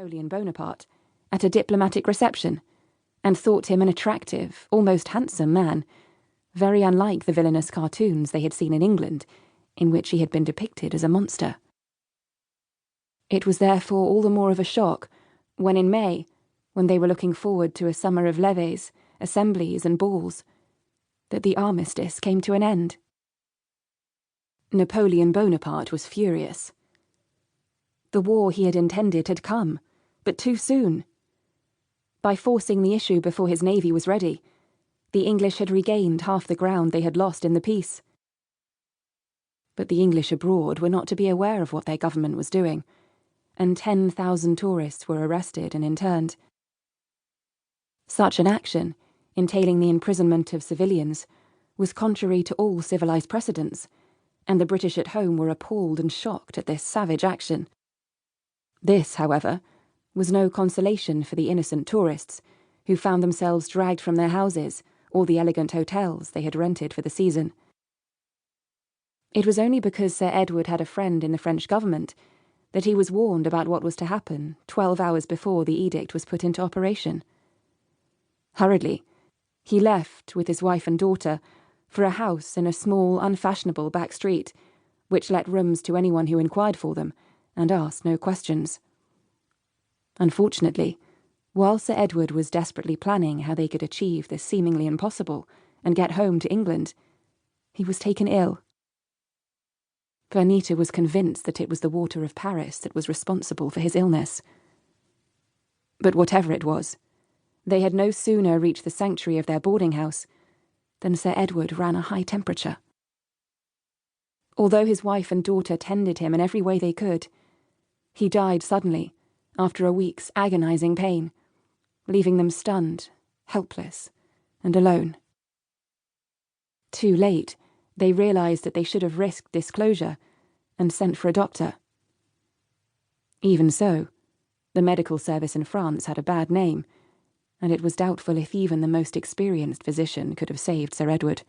Napoleon Bonaparte at a diplomatic reception and thought him an attractive, almost handsome man, very unlike the villainous cartoons they had seen in England, in which he had been depicted as a monster. It was therefore all the more of a shock when in May, when they were looking forward to a summer of levees, assemblies and balls, that the armistice came to an end. Napoleon Bonaparte was furious. The war he had intended had come, but too soon. By forcing the issue before his navy was ready, the English had regained half the ground they had lost in the peace. But the English abroad were not to be aware of what their government was doing, and 10,000 tourists were arrested and interned. Such an action, entailing the imprisonment of civilians, was contrary to all civilized precedents, and the British at home were appalled and shocked at this savage action. This, however, was no consolation for the innocent tourists, who found themselves dragged from their houses or the elegant hotels they had rented for the season. It was only because Sir Edward had a friend in the French government that he was warned about what was to happen 12 hours before the edict was put into operation. Hurriedly, he left with his wife and daughter for a house in a small, unfashionable back street, which let rooms to anyone who inquired for them and asked no questions. Unfortunately, while Sir Edward was desperately planning how they could achieve this seemingly impossible and get home to England, he was taken ill. Vernita was convinced that it was the water of Paris that was responsible for his illness. But whatever it was, they had no sooner reached the sanctuary of their boarding house than Sir Edward ran a high temperature. Although his wife and daughter tended him in every way they could, he died suddenly after a week's agonizing pain, leaving them stunned, helpless, and alone. Too late, they realized that they should have risked disclosure and sent for a doctor. Even so, the medical service in France had a bad name, and it was doubtful if even the most experienced physician could have saved Sir Edward.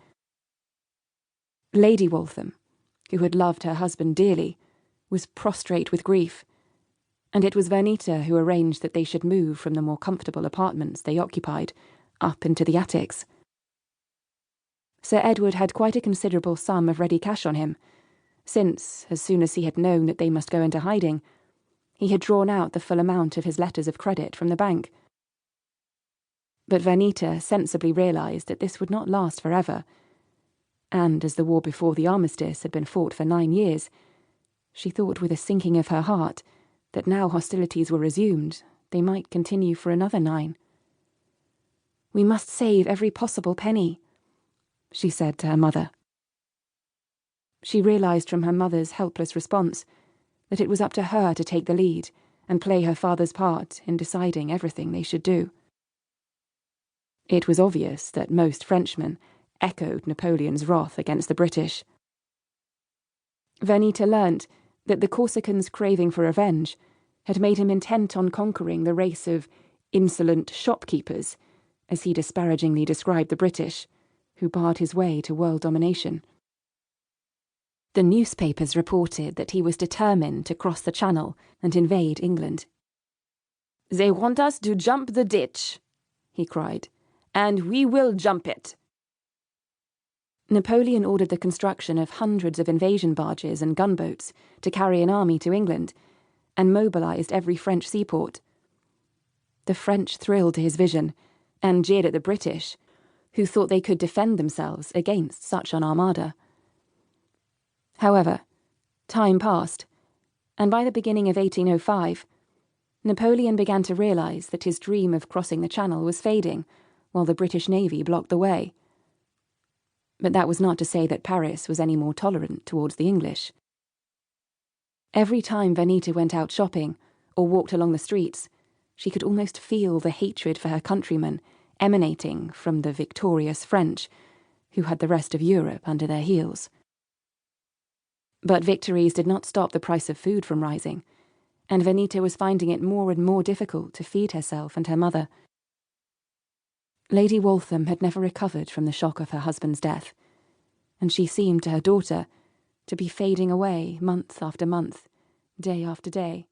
Lady Waltham, who had loved her husband dearly, was prostrate with grief, and it was Vernita who arranged that they should move from the more comfortable apartments they occupied up into the attics. Sir Edward had quite a considerable sum of ready cash on him, since, as soon as he had known that they must go into hiding, he had drawn out the full amount of his letters of credit from the bank. But Vernita sensibly realized that this would not last forever, and as the war before the armistice had been fought for 9 years, she thought with a sinking of her heart that now hostilities were resumed, they might continue for another 9. "We must save every possible penny," she said to her mother. She realized from her mother's helpless response that it was up to her to take the lead and play her father's part in deciding everything they should do. It was obvious that most Frenchmen echoed Napoleon's wrath against the British. Vernita learnt that the Corsican's craving for revenge had made him intent on conquering the race of insolent shopkeepers, as he disparagingly described the British, who barred his way to world domination. The newspapers reported that he was determined to cross the Channel and invade England. "They want us to jump the ditch," he cried, "and we will jump it." Napoleon ordered the construction of hundreds of invasion barges and gunboats to carry an army to England, and mobilized every French seaport. The French thrilled to his vision, and jeered at the British, who thought they could defend themselves against such an armada. However, time passed, and by the beginning of 1805, Napoleon began to realize that his dream of crossing the Channel was fading, while the British Navy blocked the way. But that was not to say that Paris was any more tolerant towards the English. Every time Vernita went out shopping or walked along the streets, she could almost feel the hatred for her countrymen emanating from the victorious French, who had the rest of Europe under their heels. But victories did not stop the price of food from rising, and Vernita was finding it more and more difficult to feed herself and her mother. Lady Waltham had never recovered from the shock of her husband's death, and she seemed to her daughter to be fading away month after month, day after day.